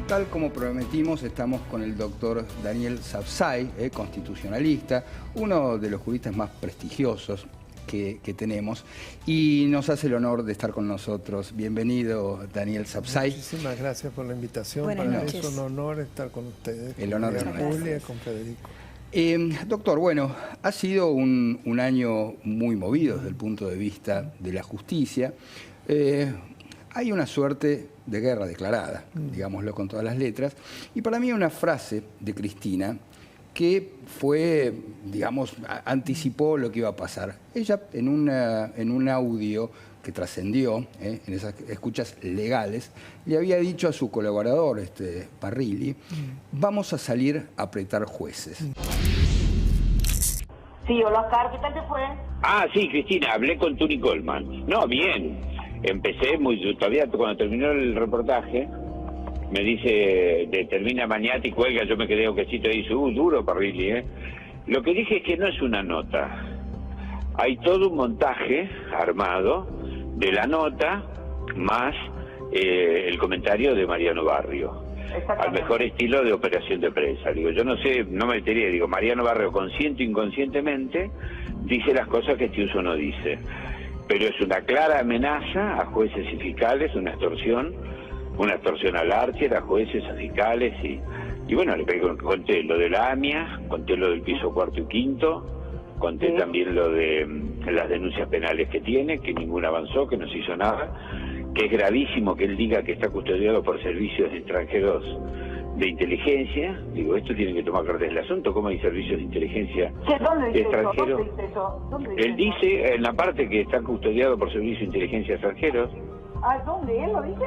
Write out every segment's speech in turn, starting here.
Tal como prometimos, estamos con el doctor Daniel Sapsay, constitucionalista, uno de los juristas más prestigiosos que tenemos, y nos hace el honor de estar con nosotros. Bienvenido, Daniel Sapsay. Muchísimas gracias por la invitación. Buenas Para mí noches. es un honor estar con ustedes. El honor es con nuestro. Julia y con Federico. Doctor, bueno, ha sido un año muy movido desde el punto de vista de la justicia. Hay una suerte de guerra declarada, digámoslo con todas las letras, y para mí una frase de Cristina que fue, digamos, anticipó lo que iba a pasar. Ella, en un audio que trascendió, en esas escuchas legales, le había dicho a su colaborador, Parrilli, vamos a salir a apretar jueces. Sí, hola Oscar, ¿qué tal te fue? Ah, sí, Cristina, hablé con Tuni Coleman. No, bien. Empecé todavía cuando terminó el reportaje, me dice, termina Mañati y cuelga, yo me quedé quesito y dice, duro Parrilli, ¿eh? Lo que dije es que no es una nota. Hay todo un montaje armado de la nota más el comentario de Mariano Barrio. Al mejor estilo de operación de prensa. Digo, yo no sé, no me metería, digo, Mariano Barrio consciente o inconscientemente dice las cosas que Tiuso no dice. Pero es una clara amenaza a jueces y fiscales, una extorsión al Archer, a jueces, a fiscales y bueno, conté lo de la AMIA, conté lo del piso cuarto y quinto, conté también lo de las denuncias penales que tiene, que ninguna avanzó, que no se hizo nada, que es gravísimo que él diga que está custodiado por servicios extranjeros de inteligencia. Digo, esto tiene que tomar cartas del asunto. ¿Cómo hay servicios de inteligencia extranjeros? Él dice en la parte que está custodiado por servicios de inteligencia extranjeros. Ah, ¿dónde? ¿Él lo dice?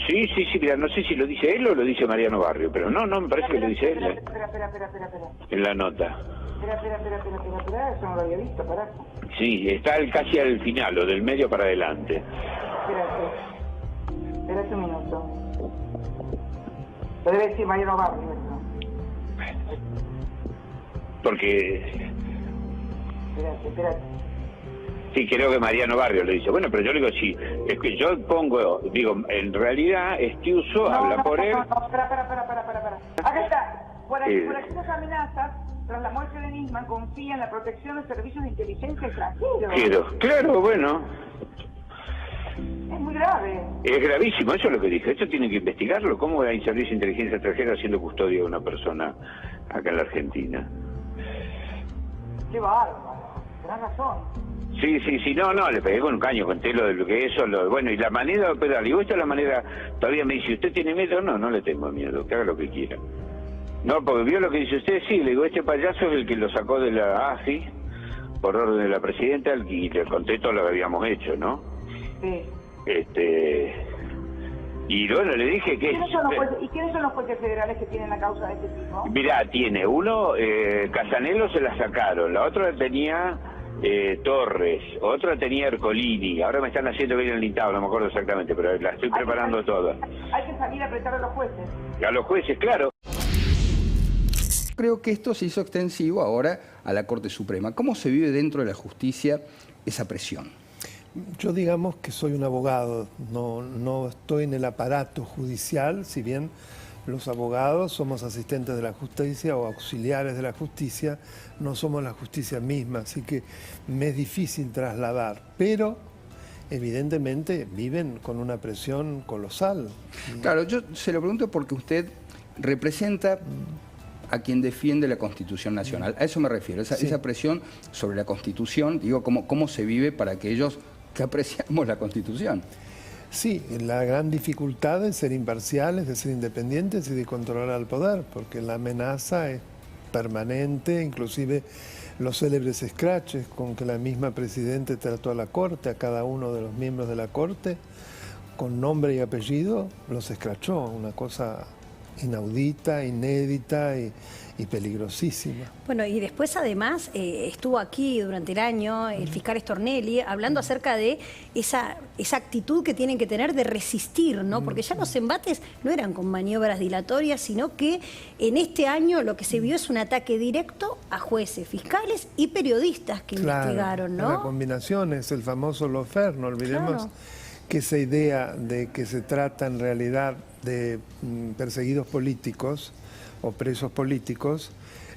Sí, mira, no sé si lo dice él o lo dice Mariano Barrio, pero no, me parece que lo dice él. Espera. En la nota. Espera, eso no lo había visto, pará. Sí, está casi al final, o del medio para adelante. Espérate un minuto. Lo debe decir Mariano Barrio, ¿no? Porque... Espérate. Sí, creo que Mariano Barrio lo dice. Bueno, pero yo le digo, sí, es que yo digo, en realidad Tiuso habla por él. No, espera. Acá está. Por aquellas amenazas, tras la muerte de Nisman, confía en la protección de servicios de inteligencia extranjeros. Claro, bueno. Es muy grave. Es gravísimo, eso es lo que dije. Esto tiene que investigarlo. ¿Cómo hay servicios de inteligencia extranjera haciendo custodia de una persona acá en la Argentina? Qué bárbaro. Tenés razón. Sí, no, le pegué con un caño, conté lo de lo que eso, bueno, y la manera de operar, digo, esta es la manera, todavía me dice, ¿usted tiene miedo? No le tengo miedo, que haga lo que quiera. No, porque vio lo que dice usted, sí, le digo, este payaso es el que lo sacó de la AFI, por orden de la presidenta, y le conté todo lo que habíamos hecho, ¿no? Sí. Y bueno, le dije que... ¿Y quiénes son los jueces federales que tienen la causa de este tipo? Mirá, tiene uno, Casanelo se la sacaron, la otra tenía... Torres, otra tenía Ercolini, ahora me están haciendo bien el listado, no me acuerdo exactamente, pero la estoy preparando toda. Hay que salir a apretar a los jueces. A los jueces, claro. Creo que esto se hizo extensivo ahora a la Corte Suprema. ¿Cómo se vive dentro de la justicia esa presión? Yo digamos que soy un abogado, no estoy en el aparato judicial, si bien los abogados somos asistentes de la justicia o auxiliares de la justicia, no somos la justicia misma, así que me es difícil trasladar, pero evidentemente viven con una presión colosal. Claro, yo se lo pregunto porque usted representa a quien defiende la Constitución Nacional. A eso me refiero, esa presión sobre la Constitución, digo, cómo se vive para aquellos que apreciamos la Constitución. Sí, la gran dificultad es ser imparciales, de ser independientes y de controlar al poder, porque la amenaza es permanente, inclusive los célebres escraches con que la misma Presidente trató a la Corte, a cada uno de los miembros de la Corte, con nombre y apellido, los escrachó, una cosa inaudita, inédita y peligrosísima. Bueno, y después además estuvo aquí durante el año el fiscal Stornelli hablando acerca de esa actitud que tienen que tener de resistir, ¿no? Porque ya los embates no eran con maniobras dilatorias, sino que en este año lo que se vio es un ataque directo a jueces, fiscales y periodistas que investigaron, ¿no? La combinación es el famoso lawfare, no olvidemos que esa idea de que se trata en realidad de perseguidos políticos o presos políticos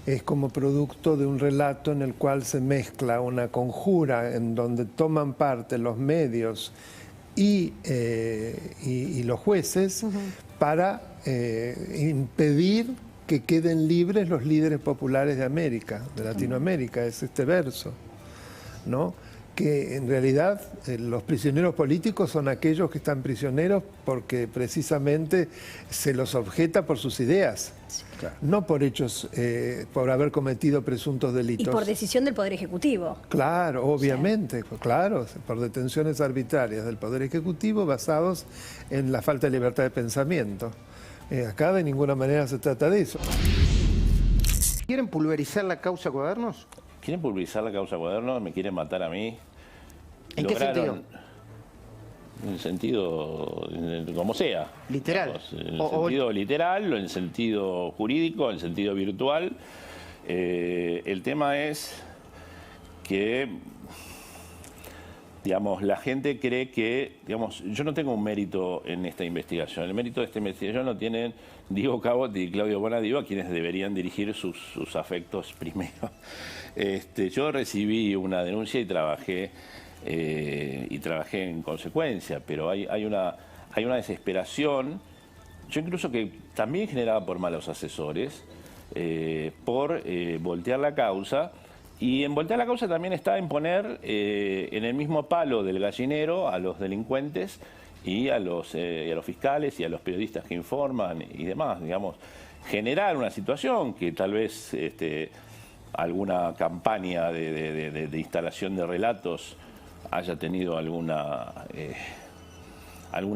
es como producto de un relato en el cual se mezcla una conjura en donde toman parte los medios y los jueces para impedir que queden libres los líderes populares de América, de Latinoamérica, es este verso, ¿no? Que en realidad los prisioneros políticos son aquellos que están prisioneros porque precisamente se los objeta por sus ideas, claro, no por hechos, por haber cometido presuntos delitos. Y por decisión del Poder Ejecutivo. Claro, obviamente, claro, por detenciones arbitrarias del Poder Ejecutivo basados en la falta de libertad de pensamiento. Acá de ninguna manera se trata de eso. ¿Quieren pulverizar la causa Cuadernos? ¿Quieren pulverizar la causa Cuadernos? ¿Me quieren matar a mí? ¿En qué sentido? En el sentido, como sea. ¿Literal? Digamos, en el sentido literal, o en el sentido jurídico, en el sentido virtual. El tema es que, digamos, la gente cree que, digamos, yo no tengo un mérito en esta investigación. El mérito de esta investigación lo tienen Diego Cabot y Claudio Bonadío, a quienes deberían dirigir sus afectos primero. Yo recibí una denuncia y trabajé en consecuencia, pero hay una desesperación, yo incluso que también generada por malos asesores, por voltear la causa. Y en voltear la causa también está en poner en el mismo palo del gallinero a los delincuentes y a los fiscales y a los periodistas que informan y demás, digamos, generar una situación que tal vez alguna campaña de instalación de relatos haya tenido alguna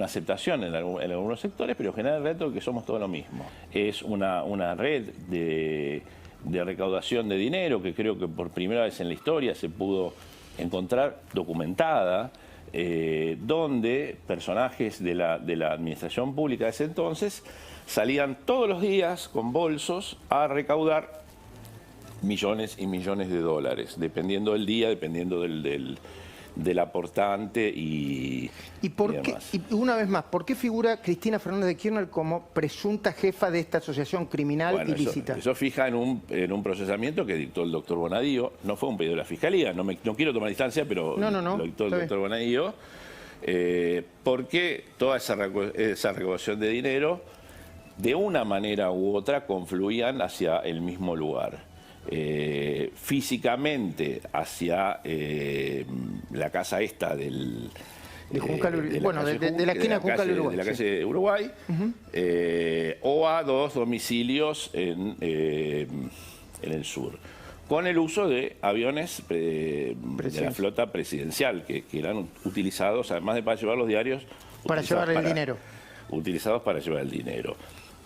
aceptación en algunos sectores, pero generar el relato de que somos todo lo mismo. Es una red de recaudación de dinero que creo que por primera vez en la historia se pudo encontrar documentada, donde personajes de la administración pública de ese entonces salían todos los días con bolsos a recaudar millones y millones de dólares, dependiendo del día, dependiendo del aportante y por qué, demás. y una vez más, ¿por qué figura Cristina Fernández de Kirchner como presunta jefa de esta asociación criminal ilícita? Eso fija en un procesamiento que dictó el doctor Bonadío. No fue un pedido de la Fiscalía, no quiero tomar distancia, pero lo dictó el doctor Bonadío. Porque toda esa recaudación de dinero, de una manera u otra, confluían hacia el mismo lugar. Físicamente hacia la casa esta de la esquina de Juncal Uruguay, de la calle Uruguay, o a dos domicilios en el sur, con el uso de aviones de la flota presidencial que eran utilizados, además de para llevar los diarios, para llevar el dinero. Utilizados para llevar el dinero.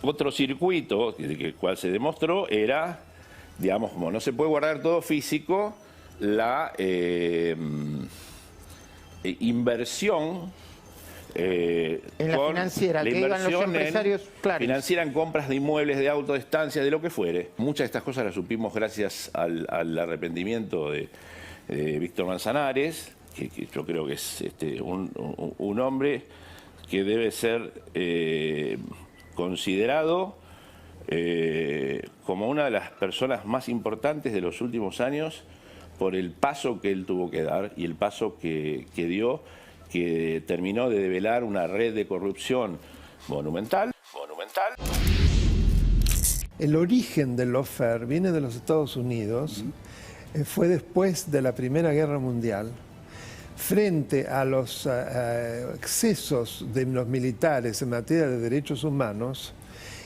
Otro circuito, el cual se demostró, era, digamos, como no se puede guardar todo físico, la inversión en la financiera, que iban los empresarios, claro. Financiera en compras de inmuebles, de autos, de estancias, de lo que fuere. Muchas de estas cosas las supimos gracias al arrepentimiento de Víctor Manzanares, que yo creo que es un hombre que debe ser considerado como una de las personas más importantes de los últimos años por el paso que él tuvo que dar y el paso que dio, que terminó de develar una red de corrupción monumental. El origen del lawfare viene de los Estados Unidos, fue después de la Primera Guerra Mundial, frente a los excesos de los militares en materia de derechos humanos,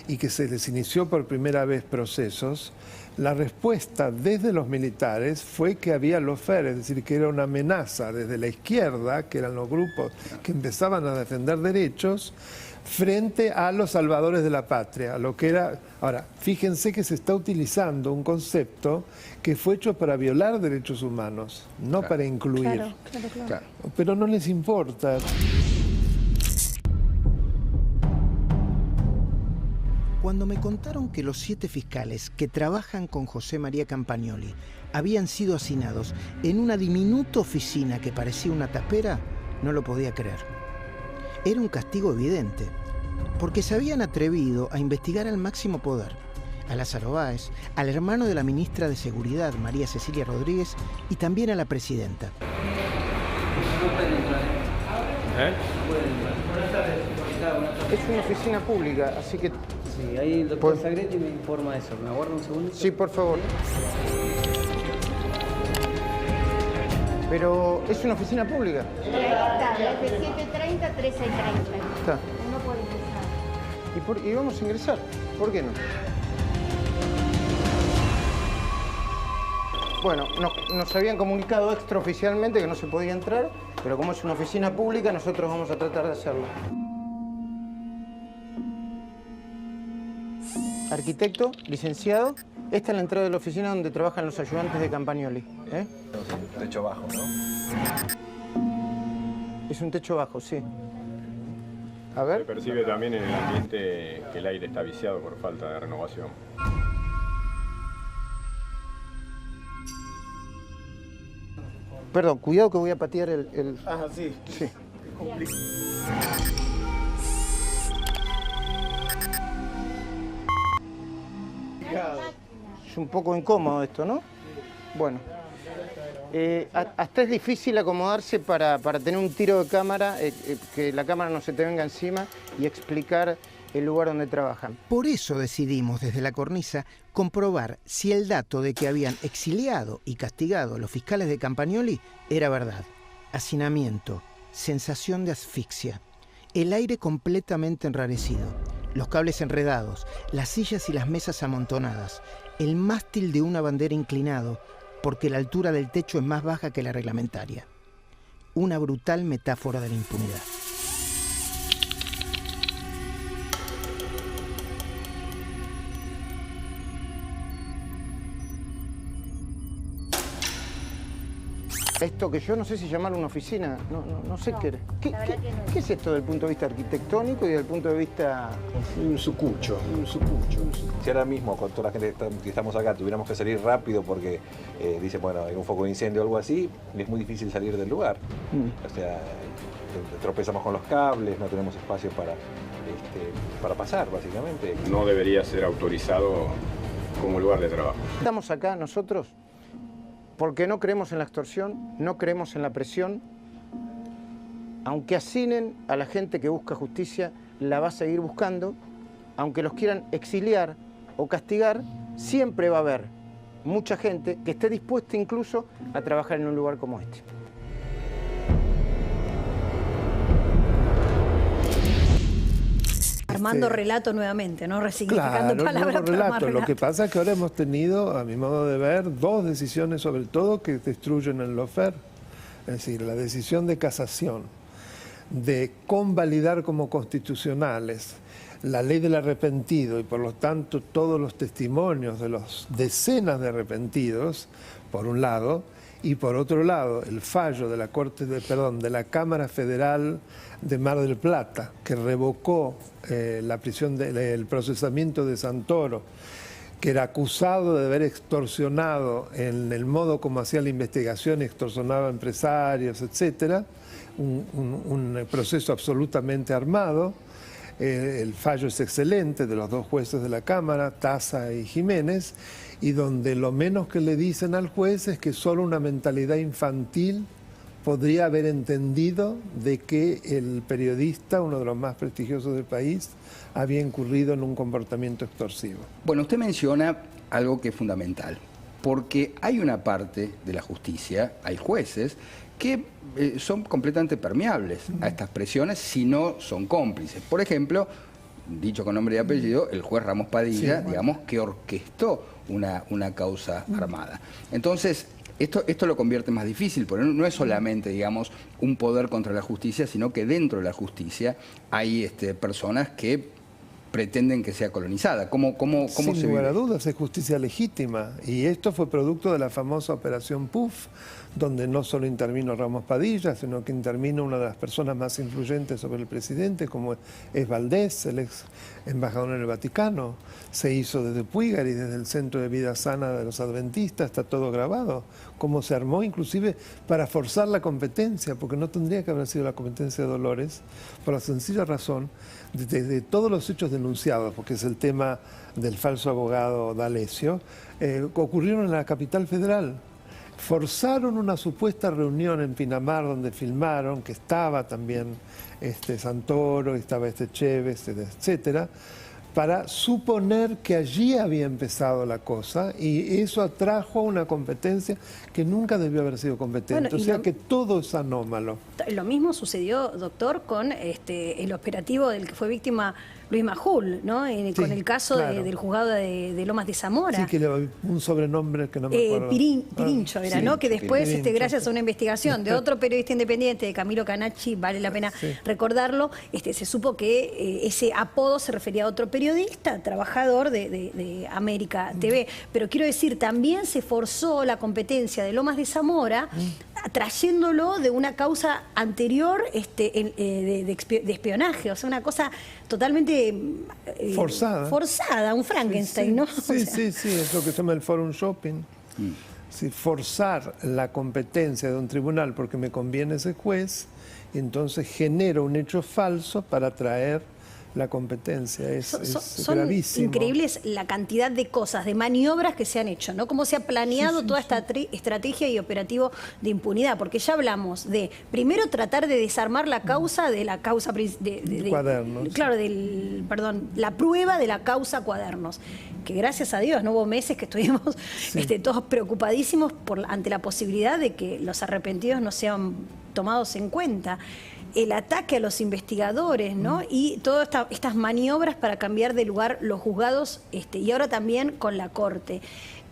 y que se les inició por primera vez procesos. La respuesta desde los militares fue que había lawfare, es decir, que era una amenaza desde la izquierda, que eran los grupos que empezaban a defender derechos, frente a los salvadores de la patria, lo que era... Ahora, fíjense que se está utilizando un concepto que fue hecho para violar derechos humanos, no para incluir. Claro. Pero no les importa. Cuando me contaron que los 7 fiscales que trabajan con José María Campagnoli habían sido hacinados en una diminuta oficina que parecía una tapera, no lo podía creer. Era un castigo evidente, porque se habían atrevido a investigar al máximo poder, a Lázaro Báez, al hermano de la ministra de Seguridad, María Cecilia Rodríguez, y también a la presidenta. Es una oficina pública, así que... Sí, ahí el doctor Sagretti me informa eso. ¿Me aguarda un segundo? Sí, por favor. Pero es una oficina pública. Está, de 7:30 a 13:30. Está. Uno por ingresar. Y vamos a ingresar. ¿Por qué no? Bueno, nos habían comunicado extraoficialmente que no se podía entrar, pero como es una oficina pública, nosotros vamos a tratar de hacerlo. Arquitecto, licenciado, esta es la entrada de la oficina donde trabajan los ayudantes de Campagnoli. Un techo bajo, ¿no? Es un techo bajo, sí. A ver. Se percibe también en el ambiente que el aire está viciado por falta de renovación. Perdón, cuidado que voy a patear el... Ah, sí. Sí. Es un poco incómodo esto, ¿no? Bueno. Hasta es difícil acomodarse para tener un tiro de cámara, que la cámara no se te venga encima y explicar el lugar donde trabajan. Por eso decidimos desde la cornisa comprobar si el dato de que habían exiliado y castigado a los fiscales de Campagnoli era verdad. Hacinamiento, sensación de asfixia, el aire completamente enrarecido, los cables enredados, las sillas y las mesas amontonadas, el mástil de una bandera inclinado, porque la altura del techo es más baja que la reglamentaria. Una brutal metáfora de la impunidad. Esto que yo no sé si llamarlo una oficina, no sé qué era. ¿Qué es esto desde el punto de vista arquitectónico y desde el punto de vista...? Un sucucho. Si ahora mismo con toda la gente que estamos acá tuviéramos que salir rápido porque dice, bueno, hay un foco de incendio o algo así, es muy difícil salir del lugar. O sea, tropezamos con los cables, no tenemos espacio para pasar, básicamente. No debería ser autorizado como lugar de trabajo. Estamos acá nosotros porque no creemos en la extorsión, no creemos en la presión. Aunque hacinen a la gente que busca justicia, la va a seguir buscando. Aunque los quieran exiliar o castigar, siempre va a haber mucha gente que esté dispuesta incluso a trabajar en un lugar como este. Armando relato nuevamente, ¿no? Resignificando claro, palabras para armar relato. Lo que pasa es que ahora hemos tenido, a mi modo de ver, dos decisiones sobre todo que destruyen el lawfare. Es decir, la decisión de casación, de convalidar como constitucionales la ley del arrepentido y por lo tanto todos los testimonios de los decenas de arrepentidos, por un lado, y por otro lado el fallo de la de la Cámara Federal de Mar del Plata, que revocó la prisión el procesamiento de Santoro, que era acusado de haber extorsionado en el modo como hacía la investigación, extorsionaba a empresarios, etcétera, un proceso absolutamente armado. El fallo es excelente de los dos jueces de la Cámara, Taza y Jiménez, y donde lo menos que le dicen al juez es que solo una mentalidad infantil podría haber entendido de que el periodista, uno de los más prestigiosos del país, había incurrido en un comportamiento extorsivo. Bueno, usted menciona algo que es fundamental, porque hay una parte de la justicia, hay jueces, que son completamente permeables a estas presiones si no son cómplices. Por ejemplo, dicho con nombre y apellido, el juez Ramos Padilla, digamos, que orquestó una causa armada. Entonces, esto lo convierte más difícil, porque no es solamente, digamos, un poder contra la justicia, sino que dentro de la justicia hay personas que pretenden que sea colonizada. ¿Cómo Sin lugar a dudas, es justicia legítima. Y esto fue producto de la famosa Operación PUF, donde no solo intervino Ramos Padilla, sino que intervino una de las personas más influyentes sobre el presidente, como es Valdés, el ex embajador en el Vaticano. se hizo desde Puigari, desde el Centro de Vida Sana de los Adventistas, está todo grabado. Cómo se armó inclusive para forzar la competencia, porque no tendría que haber sido la competencia de Dolores, por la sencilla razón de todos los hechos denunciados, porque es el tema del falso abogado D'Alessio, ocurrieron en la capital federal. Forzaron una supuesta reunión en Pinamar donde filmaron, que estaba también Santoro, estaba Chévez, etcétera, para suponer que allí había empezado la cosa, y eso atrajo una competencia que nunca debió haber sido competente. Bueno, o sea que todo es anómalo. Lo mismo sucedió, doctor, con el operativo del que fue víctima Luis Majul, ¿no? Con el caso claro. del juzgado de Lomas de Zamora. Sí, que un sobrenombre que no me acuerdo. Pirincho era, sí, ¿no? Que después, Pirincho. Gracias a una investigación de otro periodista independiente, de Camilo Canacci, vale la pena recordarlo, se supo que ese apodo se refería a otro periodista, trabajador de América TV. Pero quiero decir, también se forzó la competencia de Lomas de Zamora, trayéndolo de una causa anterior de espionaje, o sea, una cosa totalmente forzada, un Frankenstein, ¿no? Sí, es lo que se llama el forum shopping. Si forzar la competencia de un tribunal porque me conviene ese juez, entonces genero un hecho falso para traer la competencia. Son gravísimo. Increíbles la cantidad de cosas, de maniobras que se han hecho, ¿no? Cómo se ha planeado toda esta estrategia y operativo de impunidad, porque ya hablamos de, primero, tratar de desarmar la causa de la causa de Cuadernos. Claro, la prueba de la causa Cuadernos, que gracias a Dios no hubo meses que estuvimos todos preocupadísimos ante la posibilidad de que los arrepentidos no sean tomados en cuenta. El ataque a los investigadores, ¿no? Y todas estas maniobras para cambiar de lugar los juzgados, y ahora también con la Corte.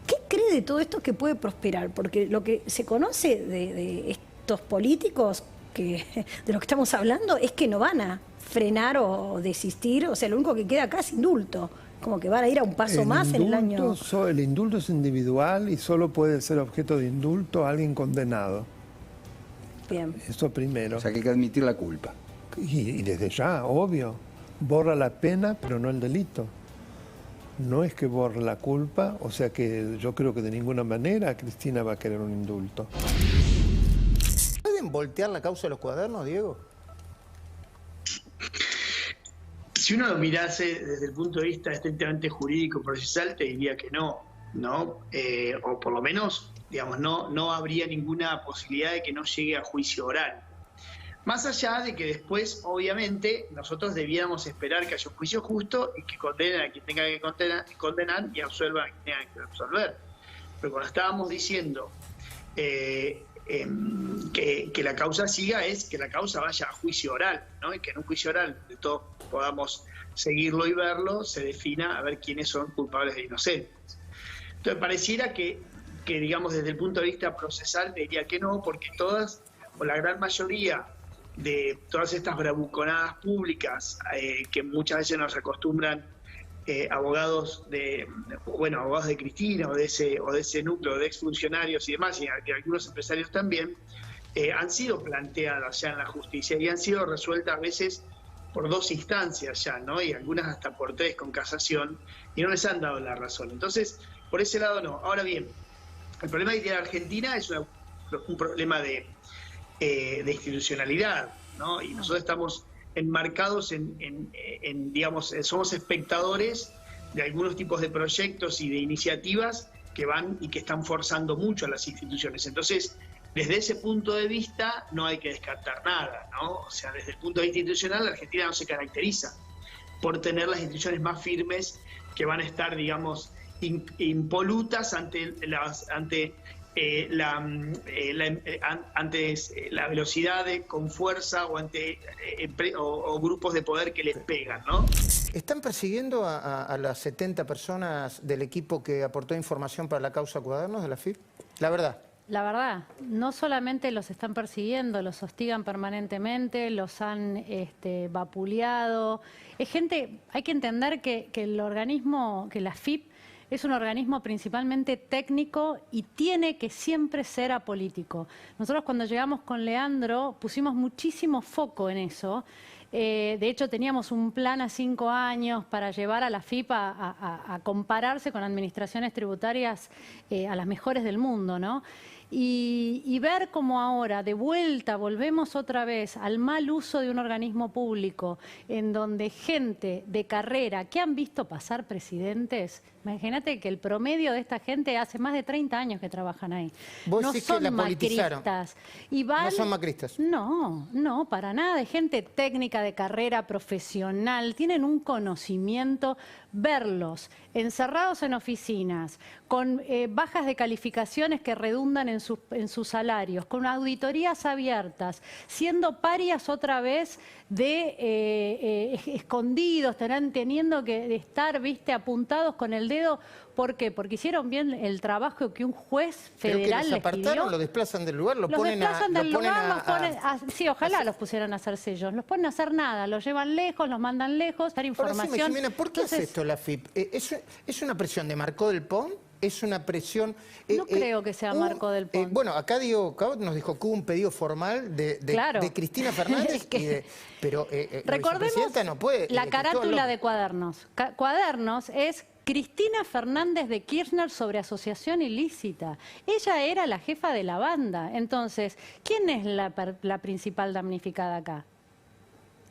¿Qué cree de todo esto que puede prosperar? Porque lo que se conoce de estos políticos de los que estamos hablando es que no van a frenar o desistir, o sea, lo único que queda acá es indulto. Como que van a ir a un paso más en el año. El indulto es individual y solo puede ser objeto de indulto a alguien condenado. Bien. Eso primero. O sea, que hay que admitir la culpa. Y desde ya, obvio. Borra la pena, pero no el delito. No es que borre la culpa, o sea que yo creo que de ninguna manera Cristina va a querer un indulto. ¿Pueden voltear la causa de los Cuadernos, Diego? Si uno lo mirase desde el punto de vista estrictamente jurídico procesal, te diría que no, o por lo menos, digamos, no habría ninguna posibilidad de que no llegue a juicio oral. Más allá de que después, obviamente, nosotros debiéramos esperar que haya un juicio justo y que condenen a quien tenga que condenar y absuelvan a quien tenga que absolver. Pero cuando estábamos diciendo que la causa siga, es que la causa vaya a juicio oral, ¿no? Y que en un juicio oral de todos podamos seguirlo y verlo, se defina a ver quiénes son culpables e inocentes. Entonces pareciera que digamos, desde el punto de vista procesal, diría que no, porque todas, o la gran mayoría de todas estas bravuconadas públicas que muchas veces nos acostumbran abogados de Cristina o de ese núcleo de exfuncionarios y demás, y algunos empresarios también, han sido planteadas ya en la justicia y han sido resueltas a veces por 2 instancias ya, ¿no? Y algunas hasta por 3 con casación, y no les han dado la razón. Entonces, por ese lado no. Ahora bien, el problema que tiene Argentina es un problema de institucionalidad, ¿no? Y nosotros estamos enmarcados digamos, somos espectadores de algunos tipos de proyectos y de iniciativas que van y que están forzando mucho a las instituciones. Entonces, desde ese punto de vista no hay que descartar nada, ¿no? O sea, desde el punto de vista institucional, la Argentina no se caracteriza por tener las instituciones más firmes que van a estar, digamos, impolutas ante la velocidad con fuerza o ante o grupos de poder que les pegan, ¿no? ¿Están persiguiendo a las 70 personas del equipo que aportó información para la causa Cuadernos de la FIP? La verdad. La verdad, no solamente los están persiguiendo, los hostigan permanentemente, los han vapuleado. Es gente, hay que entender que el organismo, que la FIP, es un organismo principalmente técnico y tiene que siempre ser apolítico. Nosotros cuando llegamos con Leandro pusimos muchísimo foco en eso De hecho, teníamos un plan a 5 años para llevar a la FIP a compararse con administraciones tributarias a las mejores del mundo, ¿no? Y ver cómo ahora, de vuelta, volvemos otra vez al mal uso de un organismo público, en donde gente de carrera que han visto pasar presidentes, imagínate que el promedio de esta gente hace más de 30 años que trabajan ahí. ¿Vos no decís son que la politizaron? macristas. Y van, ¿No son macristas? No, para nada. De gente técnica, de carrera, profesional, tienen un conocimiento. Verlos encerrados en oficinas, con bajas de calificaciones que redundan en sus salarios, con auditorías abiertas, siendo parias otra vez de escondidos, teniendo que estar, viste, apuntados con el dedo. ¿Por qué? Porque hicieron bien el trabajo que un juez federal les les pidió. apartaron, lo desplazan del lugar, Los desplazan del lugar, sí, ojalá los pusieran a hacer sellos. Los ponen a hacer nada, los llevan lejos, los mandan lejos, dar información. Ahora sí, Jimena, ¿por qué hace esto la FIP? ¿Es una presión de Marco del Pont? ¿Es una presión...? No creo que sea Marco del Pont. Bueno, acá Diego Cabot nos dijo que hubo un pedido formal de Cristina Fernández, pero la vicepresidenta no puede... La carátula de Cuadernos. Cuadernos es Cristina Fernández de Kirchner sobre asociación ilícita. Ella era la jefa de la banda. Entonces, ¿quién es la principal damnificada acá?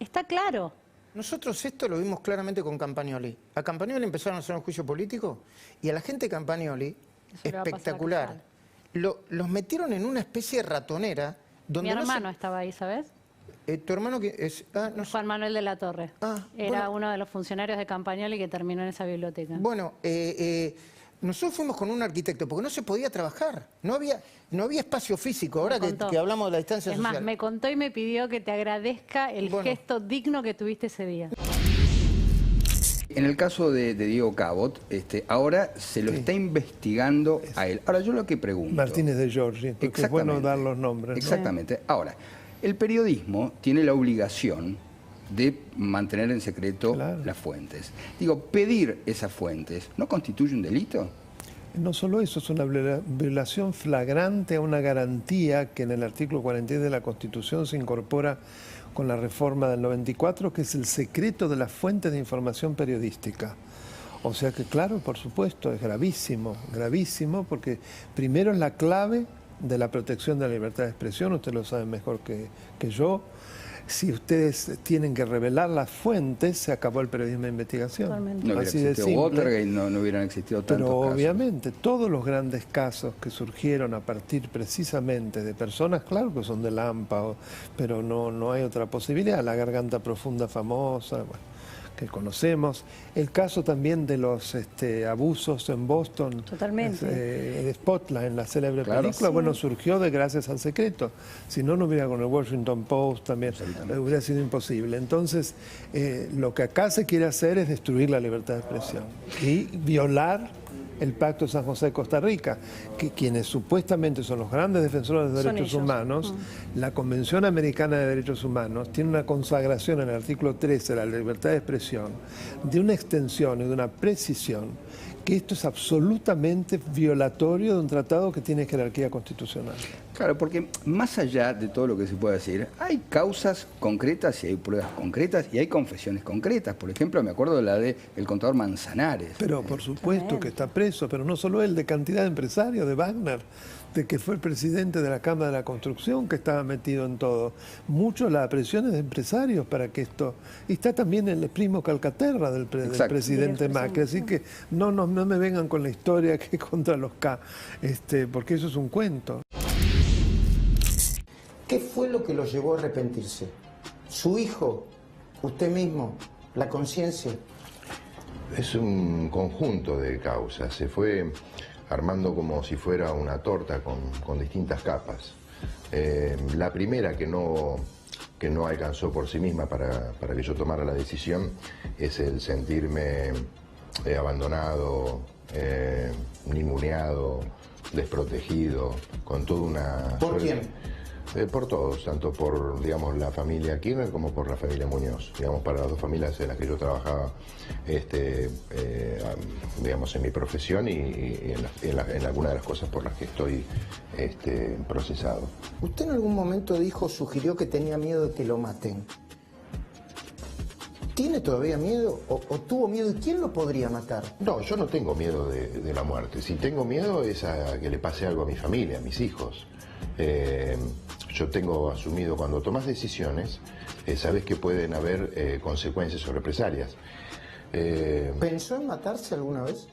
Está claro. Nosotros esto lo vimos claramente con Campagnoli. A Campagnoli empezaron a hacer un juicio político y a la gente de Campagnoli, espectacular, los metieron en una especie de ratonera. Donde Mi hermano estaba ahí, ¿sabes? ¿Tu hermano que es? Juan Manuel de la Torre. Era uno de los funcionarios de Campagnoli que terminó en esa biblioteca. Bueno, nosotros fuimos con un arquitecto porque no se podía trabajar. No había espacio físico. Ahora que hablamos de la distancia social. Es más, me contó y me pidió que te agradezca el gesto digno que tuviste ese día. En el caso de Diego Cabot, ahora se lo está investigando a él. Ahora, yo lo que pregunto... Martínez de Giorgi, porque es bueno dar los nombres, ¿no? Exactamente. Ahora, el periodismo tiene la obligación de mantener en secreto las fuentes. Digo, pedir esas fuentes, ¿no constituye un delito? No solo eso, es una violación flagrante a una garantía que en el artículo 43 de la Constitución se incorpora con la reforma del 94, que es el secreto de las fuentes de información periodística. O sea que, claro, por supuesto, es gravísimo, porque primero es la clave de la protección de la libertad de expresión, usted lo sabe mejor que yo. Si ustedes tienen que revelar las fuentes, se acabó el periodismo de investigación. Totalmente. No hubiera existido Watergate, no hubieran existido tantos casos. Pero obviamente, todos los grandes casos que surgieron a partir precisamente de personas, claro que son de Lampa, pero no hay otra posibilidad. La garganta profunda famosa, bueno, que conocemos. El caso también de los abusos en Boston. Totalmente. El Spotlight, en la célebre película, bueno, surgió gracias al secreto. Si no, no hubiera con el Washington Post también, hubiera sido imposible. Entonces, lo que acá se quiere hacer es destruir la libertad de expresión y violar el Pacto de San José de Costa Rica, que quienes supuestamente son los grandes defensores de derechos humanos, la Convención Americana de Derechos Humanos tiene una consagración en el artículo 13 de la libertad de expresión, de una extensión y de una precisión, que esto es absolutamente violatorio de un tratado que tiene jerarquía constitucional. Claro, porque más allá de todo lo que se puede decir, hay causas concretas y hay pruebas concretas y hay confesiones concretas. Por ejemplo, me acuerdo de la del contador Manzanares. Pero por supuesto que está preso, pero no solo él, de cantidad de empresarios, de Wagner, de que fue el presidente de la Cámara de la Construcción, que estaba metido en todo. Mucho las presiones de empresarios para que esto... Y está también el primo Calcaterra del presidente Macri, así que no me vengan con la historia que contra los K, porque eso es un cuento. ¿Qué fue lo que lo llevó a arrepentirse? ¿Su hijo? ¿Usted mismo? ¿La conciencia? Es un conjunto de causas. Se fue armando como si fuera una torta con distintas capas. La primera que no alcanzó por sí misma para que yo tomara la decisión es el sentirme abandonado, ninguneado, desprotegido, con toda una... ¿Por quién? Por todos, tanto por, digamos, la familia Kirchner como por la familia Muñoz. Digamos, para las dos familias en las que yo trabajaba, digamos, en mi profesión y en algunas de las cosas por las que estoy procesado. ¿Usted en algún momento sugirió que tenía miedo de que lo maten? ¿Tiene todavía miedo o tuvo miedo? ¿Y quién lo podría matar? No, yo no tengo miedo de la muerte. Si tengo miedo es a que le pase algo a mi familia, a mis hijos. Yo tengo asumido, cuando tomas decisiones, sabes que pueden haber consecuencias o represalias. ¿Pensó en matarse alguna vez?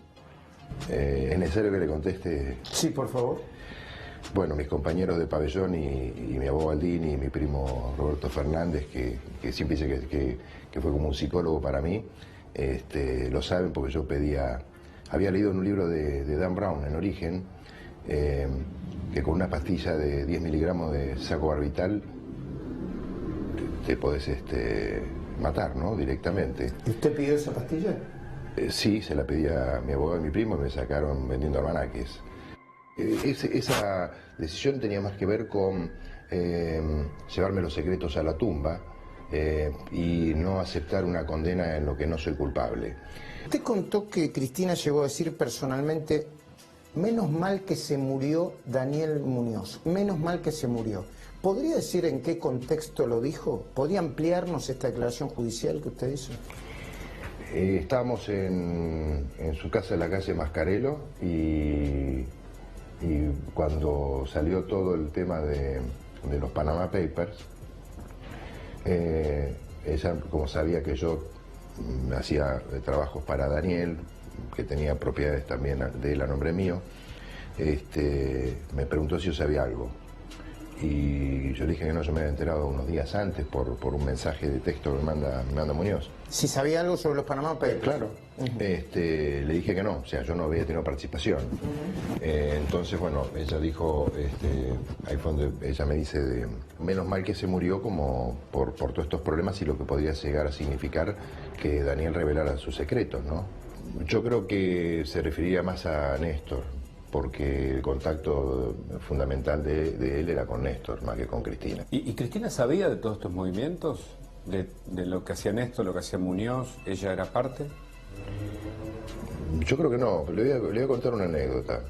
¿Es necesario que le conteste? Sí, por favor. Bueno, mis compañeros de pabellón y mi abogado Aldini y mi primo Roberto Fernández, que siempre dice que fue como un psicólogo para mí, lo saben porque yo había leído en un libro de Dan Brown, en Origen, que con una pastilla de 10 miligramos de sacobarbital te podés matar, ¿no? Directamente. ¿Y usted pidió esa pastilla? Sí, se la pedí a mi abogado y mi primo y me sacaron vendiendo almanaques. Esa decisión tenía más que ver con llevarme los secretos a la tumba y no aceptar una condena en lo que no soy culpable. Usted contó que Cristina llegó a decir personalmente: menos mal que se murió Daniel Muñoz, menos mal que se murió. ¿Podría decir en qué contexto lo dijo? ¿Podría ampliarnos esta declaración judicial que usted hizo? Estábamos en su casa en la calle Mascarelo y cuando salió todo el tema de los Panama Papers, ella, como sabía que yo hacía trabajos para Daniel, que tenía propiedades también de él a nombre mío, me preguntó si yo sabía algo. Y yo le dije que no, yo me había enterado unos días antes por un mensaje de texto que me manda Muñoz. ¿Si sabía algo sobre los Panama Papers? Claro. Le dije que no, o sea, yo no había tenido participación. Entonces, bueno, ella dijo, ahí fue donde ella me dice, menos mal que se murió como por todos estos problemas y lo que podría llegar a significar que Daniel revelara sus secretos, ¿no? Yo creo que se referiría más a Néstor, porque el contacto fundamental de él era con Néstor, más que con Cristina. ¿Y Cristina sabía de todos estos movimientos? ¿De lo que hacía Néstor, lo que hacía Muñoz? ¿Ella era parte? Yo creo que no, le voy a contar una anécdota.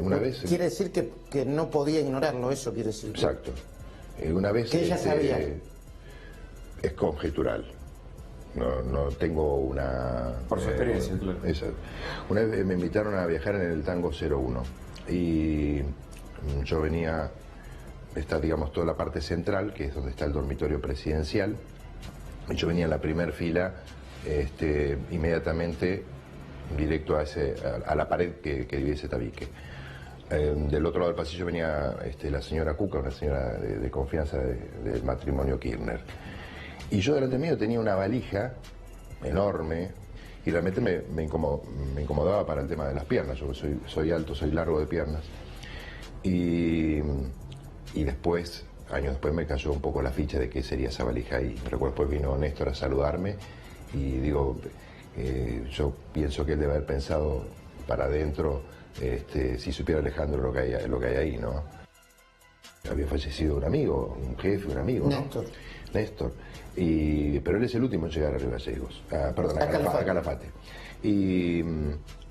Una vez... Quiere decir que no podía ignorarlo, eso quiere decir. Exacto. Una vez... ¿Que ella sabía? Es conjetural. No tengo una... Por su experiencia, claro. Una vez me invitaron a viajar en el Tango 01 y yo venía, está digamos toda la parte central, que es donde está el dormitorio presidencial, y yo venía en la primera fila inmediatamente directo a la pared que divide ese tabique. Del otro lado del pasillo venía la señora Cuca, una señora de confianza del matrimonio Kirchner. Y yo delante mío tenía una valija enorme y realmente me incomodaba para el tema de las piernas. Yo soy alto, soy largo de piernas. Y después, años después, me cayó un poco la ficha de qué sería esa valija. Y recuerdo después vino Néstor a saludarme y digo, yo pienso que él debe haber pensado para adentro, si supiera Alejandro lo que hay ahí, ¿no? Había fallecido un amigo, un jefe, un amigo, ¿no? Néstor. Pero él es el último en llegar a Río Gallegos, a Calafate. Y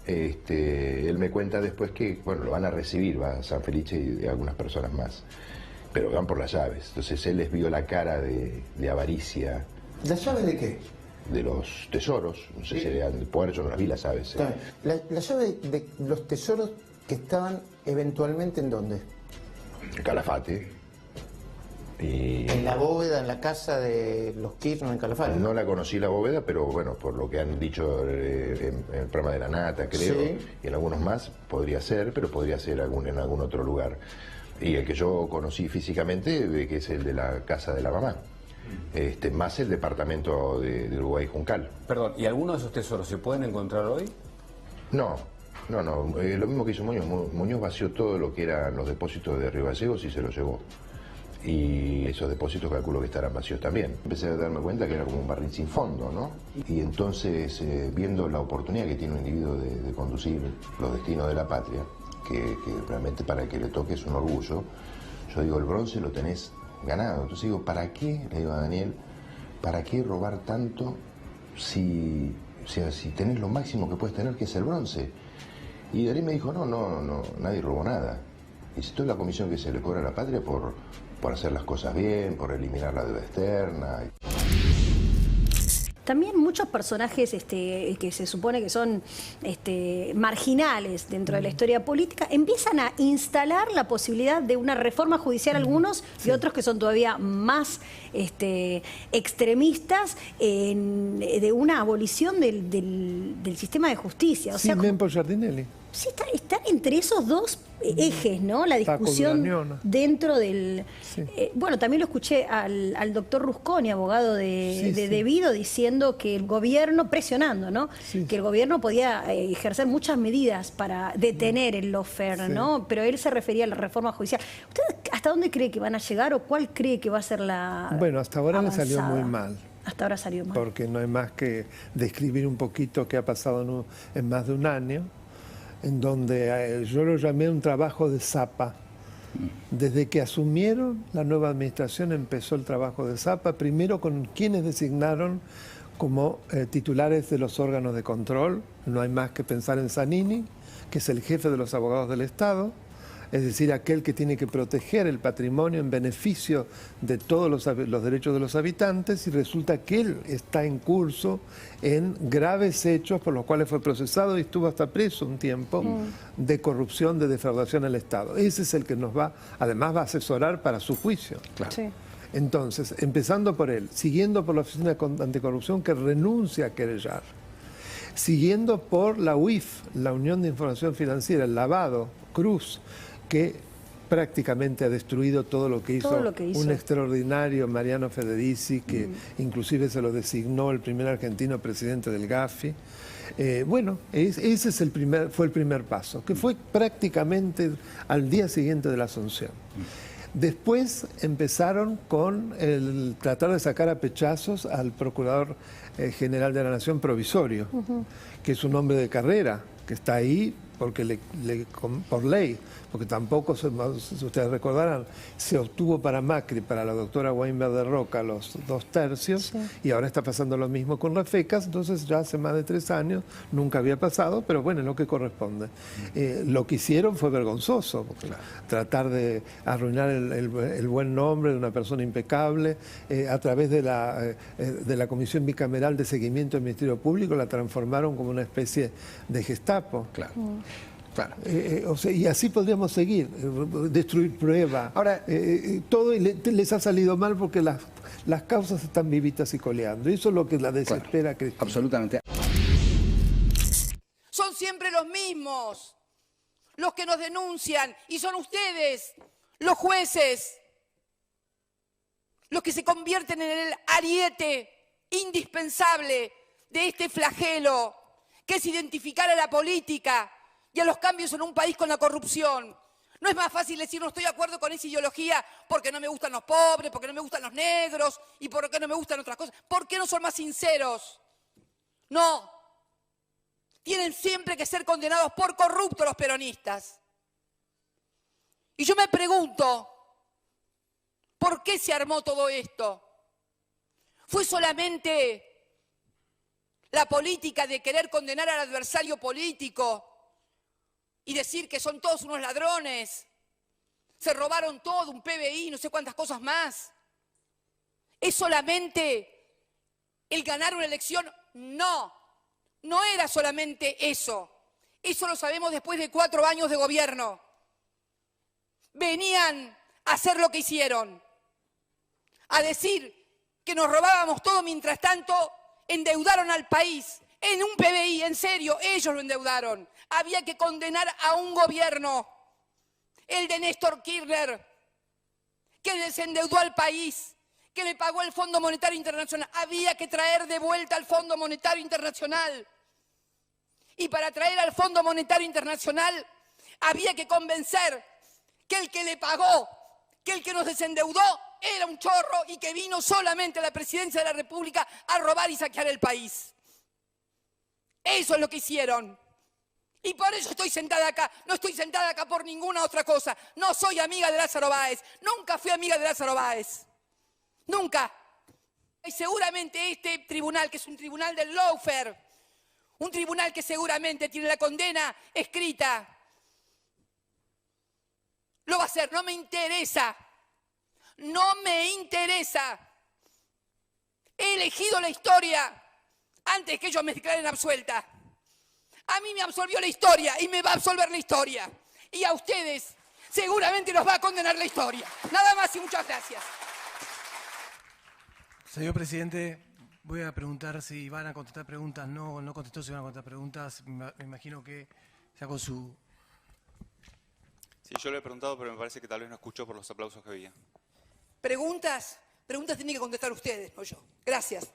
él me cuenta después que, bueno, lo van a recibir, va a San Felice y algunas personas más, pero van por las llaves. Entonces él les vio la cara de avaricia. ¿Las llaves de qué? De los tesoros, no sé si eran de poder, yo no las vi las llaves. ¿La llave de los tesoros que estaban eventualmente en dónde? En Calafate. ¿En la bóveda, en la casa de los Kirchner en Calafate? No la conocí la bóveda, pero bueno, por lo que han dicho en el programa de la Nata, creo, sí, y en algunos más, podría ser, pero podría ser en algún otro lugar. Y el que yo conocí físicamente, que es el de la casa de la mamá, más el departamento de Uruguay Juncal. Perdón, ¿y algunos de esos tesoros se pueden encontrar hoy? No, lo mismo que hizo Muñoz. Muñoz vació todo lo que eran los depósitos de Río Gallegos y se los llevó. Y esos depósitos calculo que estarán vacíos también. Empecé a darme cuenta que era como un barril sin fondo, ¿no? Y entonces, viendo la oportunidad que tiene un individuo de conducir los destinos de la patria, que realmente para el que le toque es un orgullo, yo digo, el bronce lo tenés ganado. Entonces digo, ¿para qué, le digo a Daniel, para qué robar tanto si tenés lo máximo que puedes tener, que es el bronce? Y Daniel me dijo, no, nadie robó nada. Y si toda la comisión que se le cobra a la patria por hacer las cosas bien, por eliminar la deuda externa. También muchos personajes que se supone que son marginales dentro de la historia política empiezan a instalar la posibilidad de una reforma judicial, algunos, y otros que son todavía más extremistas, de una abolición del sistema de justicia. O sea, Mempo Giardinelli. Sí, están entre esos dos ejes, ¿no? La discusión dentro del... Sí. Bueno, también lo escuché al doctor Rusconi, abogado de Debido, diciendo que el gobierno, presionando, ¿no? Sí. Que el gobierno podía ejercer muchas medidas para detener el lawfare, ¿no? Pero él se refería a la reforma judicial. ¿Usted hasta dónde cree que van a llegar o cuál cree que va a ser la Bueno, hasta ahora avanzada? le salió muy mal. Hasta ahora salió mal. Porque no hay más que describir un poquito qué ha pasado en más de un año, en donde yo lo llamé un trabajo de zapa. Desde que asumieron la nueva administración empezó el trabajo de zapa, primero con quienes designaron como titulares de los órganos de control. No hay más que pensar en Zanini, que es el jefe de los abogados del Estado, es decir, aquel que tiene que proteger el patrimonio en beneficio de todos los derechos de los habitantes, y resulta que él está en curso en graves hechos por los cuales fue procesado y estuvo hasta preso un tiempo de corrupción, de defraudación al Estado. Ese es el que además va a asesorar para su juicio. Claro. Sí. Entonces, empezando por él, siguiendo por la Oficina Anticorrupción, que renuncia a querellar, siguiendo por la UIF, la Unión de Información Financiera, el lavado, Cruz, que prácticamente ha destruido todo lo que hizo un extraordinario Mariano Federici, que inclusive se lo designó el primer argentino presidente del GAFI. Bueno, ese es fue el primer paso, que fue prácticamente al día siguiente de la asunción. Después empezaron con el tratar de sacar a pechazos al Procurador General de la Nación provisorio, que es un hombre de carrera, que está ahí porque por ley, porque tampoco, si ustedes recordarán, se obtuvo para Macri, para la doctora Weinberg de Roca, los 2 tercios, y ahora está pasando lo mismo con Rafecas, entonces ya hace más de 3 años, nunca había pasado, pero bueno, es lo que corresponde. Lo que hicieron fue vergonzoso, porque tratar de arruinar el buen nombre de una persona impecable, a través de la Comisión Bicameral de Seguimiento del Ministerio Público, la transformaron como una especie de Gestapo. Claro. Claro. O sea, y así podríamos seguir, destruir pruebas. Ahora, todo les ha salido mal porque las causas están vivitas y coleando. Y eso es lo que la desespera a Cristina. Absolutamente. Son siempre los mismos los que nos denuncian, y son ustedes, los jueces, los que se convierten en el ariete indispensable de este flagelo, que es identificar a la política y a los cambios en un país con la corrupción. No es más fácil decir no estoy de acuerdo con esa ideología porque no me gustan los pobres, porque no me gustan los negros y porque no me gustan otras cosas. ¿Por qué no son más sinceros? No. Tienen siempre que ser condenados por corruptos los peronistas. Y yo me pregunto, ¿por qué se armó todo esto? ¿Fue solamente la política de querer condenar al adversario político y decir que son todos unos ladrones, se robaron todo, un PBI, no sé cuántas cosas más? ¿Es solamente el ganar una elección? No, no era solamente eso. Eso lo sabemos después de 4 años de gobierno. Venían a hacer lo que hicieron, a decir que nos robábamos todo, mientras tanto endeudaron al país en un PBI, en serio, ellos lo endeudaron. Había que condenar a un gobierno, el de Néstor Kirchner, que desendeudó al país, que le pagó el Fondo Monetario Internacional. Había que traer de vuelta al Fondo Monetario Internacional. Y para traer al Fondo Monetario Internacional había que convencer que el que le pagó, que el que nos desendeudó, era un chorro y que vino solamente a la presidencia de la República a robar y saquear el país. Eso es lo que hicieron. Y por eso estoy sentada acá. No estoy sentada acá por ninguna otra cosa. No soy amiga de Lázaro Báez. Nunca fui amiga de Lázaro Báez. Nunca. Y seguramente este tribunal, que es un tribunal del lawfare, un tribunal que seguramente tiene la condena escrita, lo va a hacer. No me interesa. No me interesa. He elegido la historia antes que ellos me declaren absuelta. A mí me absolvió la historia y me va a absolver la historia. Y a ustedes seguramente los va a condenar la historia. Nada más y muchas gracias. Señor presidente, voy a preguntar si van a contestar preguntas. No contestó si van a contestar preguntas. Me imagino que ya con su... Sí, yo le he preguntado, pero me parece que tal vez no escuchó por los aplausos que había. ¿Preguntas? Preguntas tienen que contestar ustedes, no yo. Gracias.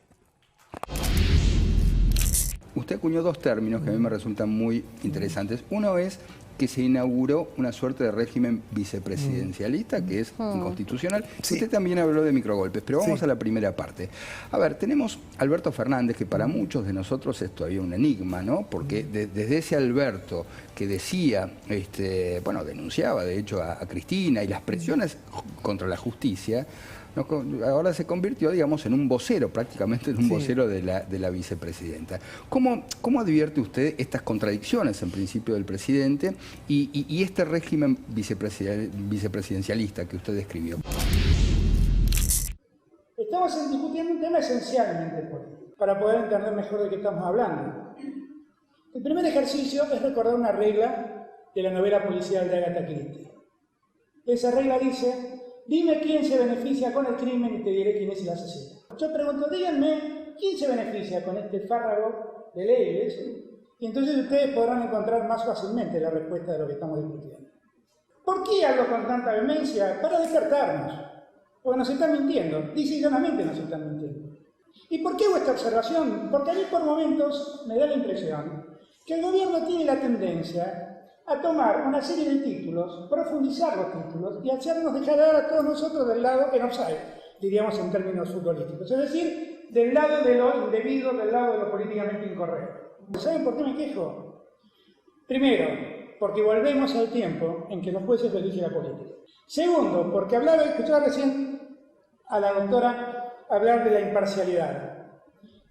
Usted acuñó dos términos que a mí me resultan muy interesantes. Uno es que se inauguró una suerte de régimen vicepresidencialista, que es inconstitucional. Sí. Usted también habló de microgolpes, pero vamos a la primera parte. A ver, tenemos a Alberto Fernández, que para muchos de nosotros es todavía un enigma, ¿no? Porque desde ese Alberto que decía, bueno, denunciaba de hecho a Cristina y las presiones contra la justicia, ahora se convirtió, digamos, en un vocero, prácticamente en un vocero de la vicepresidenta. ¿Cómo advierte usted estas contradicciones, en principio, del presidente y este régimen vicepresidencialista que usted describió? Estamos discutiendo un tema esencialmente político, para poder entender mejor de qué estamos hablando. El primer ejercicio es recordar una regla de la novela policial de Agatha Christie. Esa regla dice: dime quién se beneficia con el crimen y te diré quién es el asesino. Yo pregunto, díganme, ¿quién se beneficia con este fárrago de leyes? Y entonces ustedes podrán encontrar más fácilmente la respuesta de lo que estamos discutiendo. ¿Por qué hablo con tanta vehemencia? Para despertarnos. Porque nos están mintiendo, dice y llanamente nos están mintiendo. ¿Y por qué hago esta observación? Porque a mí por momentos me da la impresión que el gobierno tiene la tendencia a tomar una serie de títulos, profundizar los títulos y hacernos dejar a todos nosotros del lado en offside, diríamos en términos futbolísticos. Es decir, del lado de lo indebido, del lado de lo políticamente incorrecto. ¿Saben por qué me quejo? Primero, porque volvemos al tiempo en que los jueces eligen la política. Segundo, porque escuchaba recién a la doctora hablar de la imparcialidad.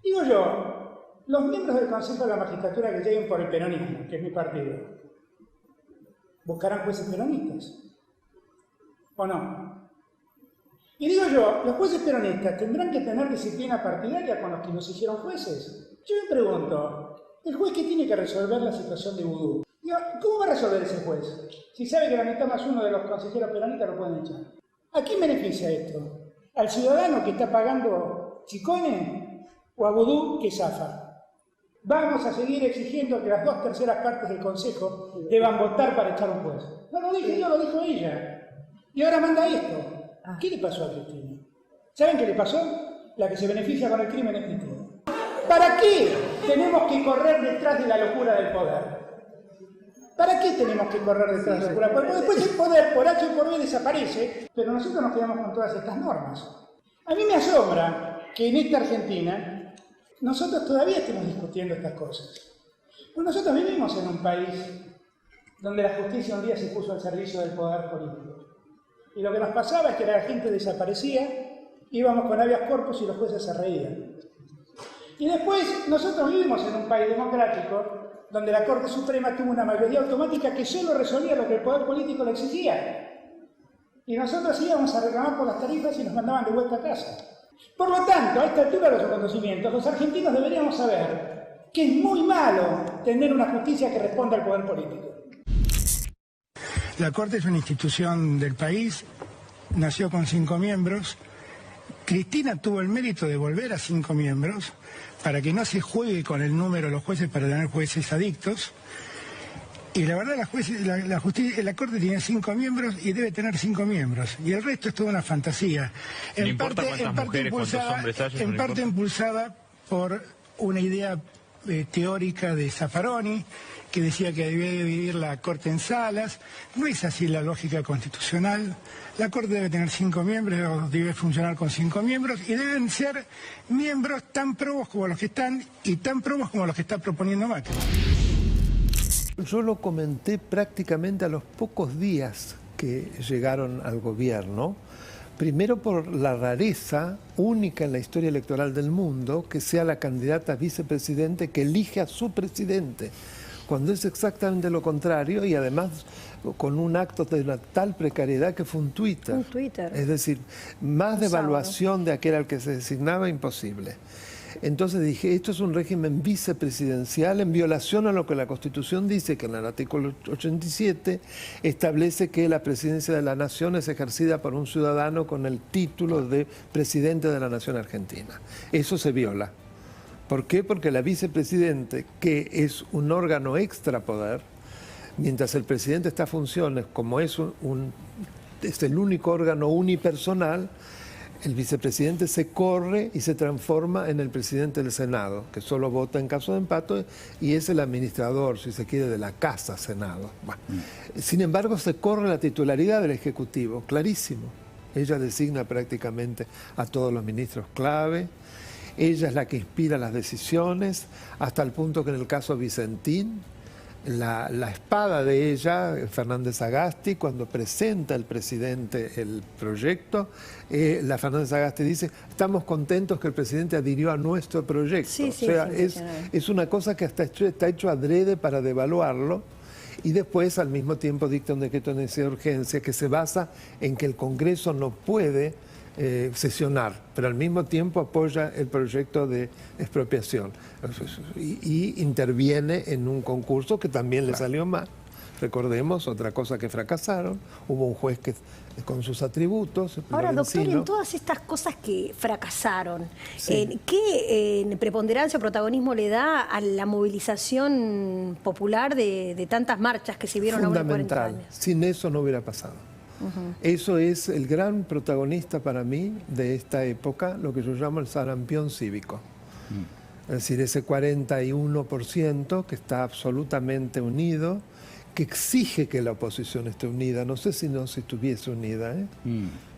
Digo yo, los miembros del Consejo de la Magistratura que lleguen por el peronismo, que es mi partido, ¿buscarán jueces peronistas? ¿O no? Y digo yo, ¿los jueces peronistas tendrán que tener disciplina partidaria con los que nos hicieron jueces? Yo me pregunto, ¿el juez que tiene que resolver la situación de vudú? ¿Cómo va a resolver ese juez? Si sabe que la mitad más uno de los consejeros peronistas lo pueden echar. ¿A quién beneficia esto? ¿Al ciudadano que está pagando chicones o a vudú que zafa? Vamos a seguir exigiendo que las 2/3 partes del Consejo deban votar para echar un juez. No lo dije yo, lo dijo ella. Y ahora manda esto. ¿Qué le pasó a Cristina? ¿Saben qué le pasó? La que se beneficia con el crimen es Cristina. ¿Para qué tenemos que correr detrás de la locura del poder? ¿Para qué tenemos que correr detrás de la locura? Porque después el poder, por H o por B, desaparece, pero nosotros nos quedamos con todas estas normas. A mí me asombra que en esta Argentina nosotros todavía estemos discutiendo estas cosas. Pues nosotros vivimos en un país donde la justicia un día se puso al servicio del poder político. Y lo que nos pasaba es que la gente desaparecía, íbamos con habeas corpus y los jueces se reían. Y después nosotros vivimos en un país democrático donde la Corte Suprema tuvo una mayoría automática que solo resolvía lo que el poder político le exigía. Y nosotros íbamos a reclamar por las tarifas y nos mandaban de vuelta a casa. Por lo tanto, a esta altura de los acontecimientos, los argentinos deberíamos saber que es muy malo tener una justicia que responda al poder político. La Corte es una institución del país, nació con 5 miembros. Cristina tuvo el mérito de volver a 5 miembros para que no se juegue con el número de los jueces para tener jueces adictos. Y la verdad, la Corte tiene 5 miembros y debe tener 5 miembros. Y el resto es toda una fantasía. En parte impulsada por una idea teórica de Zaffaroni, que decía que debía dividir la Corte en salas. No es así la lógica constitucional. La Corte debe tener 5 miembros, debe funcionar con 5 miembros y deben ser miembros tan probos como los que están y tan probos como los que está proponiendo Macri. Yo lo comenté prácticamente a los pocos días que llegaron al gobierno. Primero por la rareza única en la historia electoral del mundo que sea la candidata a vicepresidente que elige a su presidente, cuando es exactamente lo contrario y además con un acto de una tal precariedad que fue un Twitter. Un Twitter. Es decir, más devaluación de aquel al que se designaba, imposible. Entonces dije, esto es un régimen vicepresidencial en violación a lo que la Constitución dice, que en el artículo 87 establece que la presidencia de la nación es ejercida por un ciudadano con el título de presidente de la nación argentina. Eso se viola. ¿Por qué? Porque la vicepresidente, que es un órgano extrapoder, mientras el presidente está en funciones, como es el único órgano unipersonal, el vicepresidente se corre y se transforma en el presidente del Senado, que solo vota en caso de empate y es el administrador, si se quiere, de la Casa Senado. Bueno, sin embargo, se corre la titularidad del Ejecutivo, clarísimo. Ella designa prácticamente a todos los ministros clave, ella es la que inspira las decisiones, hasta el punto que en el caso Vicentín, la espada de ella, Fernández Sagasti, cuando presenta el presidente el proyecto, la Fernández Sagasti dice, estamos contentos que el presidente adhirió a nuestro proyecto. Sí, sí, o sea, sí, es una cosa que está hecho adrede para devaluarlo, y después al mismo tiempo dicta un decreto de necesidad de urgencia que se basa en que el Congreso no puede sesionar, pero al mismo tiempo apoya el proyecto de expropiación y interviene en un concurso que también le salió mal. Recordemos, otra cosa que fracasaron, hubo un juez que con sus atributos. Ahora, doctor, en todas estas cosas que fracasaron, ¿qué preponderancia o protagonismo le da a la movilización popular de tantas marchas que se vieron ahora en 40 años? Sin eso no hubiera pasado. Eso es el gran protagonista para mí de esta época, lo que yo llamo el sarampión cívico. Es decir, ese 41% que está absolutamente unido, que exige que la oposición esté unida. No sé si no se estuviese unida,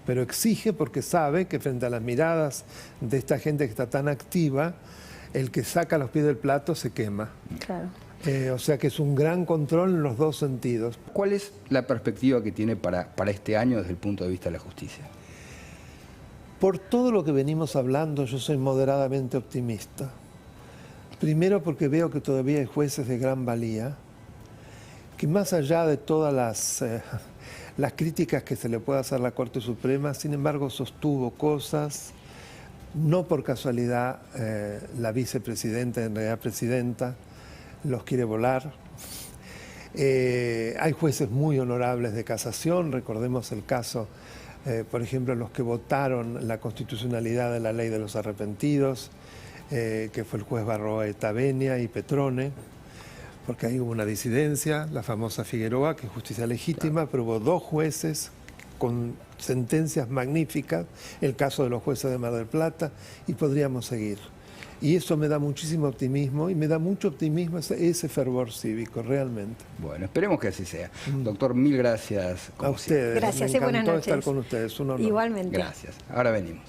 pero exige porque sabe que frente a las miradas de esta gente que está tan activa, el que saca los pies del plato se quema. Claro. O sea que es un gran control en los dos sentidos. ¿Cuál es la perspectiva que tiene para este año desde el punto de vista de la justicia? Por todo lo que venimos hablando, yo soy moderadamente optimista. Primero porque veo que todavía hay jueces de gran valía, que más allá de todas las críticas que se le puede hacer a la Corte Suprema, sin embargo sostuvo cosas, no por casualidad la vicepresidenta, en realidad presidenta, los quiere volar. Hay jueces muy honorables de casación, recordemos el caso, por ejemplo, los que votaron la constitucionalidad de la ley de los arrepentidos, que fue el juez Barroeta Benia y Petrone, porque ahí hubo una disidencia, la famosa Figueroa, que es justicia legítima, pero hubo dos jueces con sentencias magníficas, el caso de los jueces de Mar del Plata, y podríamos seguir. Y eso me da muchísimo optimismo, y me da mucho optimismo ese fervor cívico, realmente. Bueno, esperemos que así sea. Doctor, mil gracias. A ustedes. Gracias, me encantó buenas noches. estar con ustedes, un honor. Igualmente. Gracias. Ahora venimos.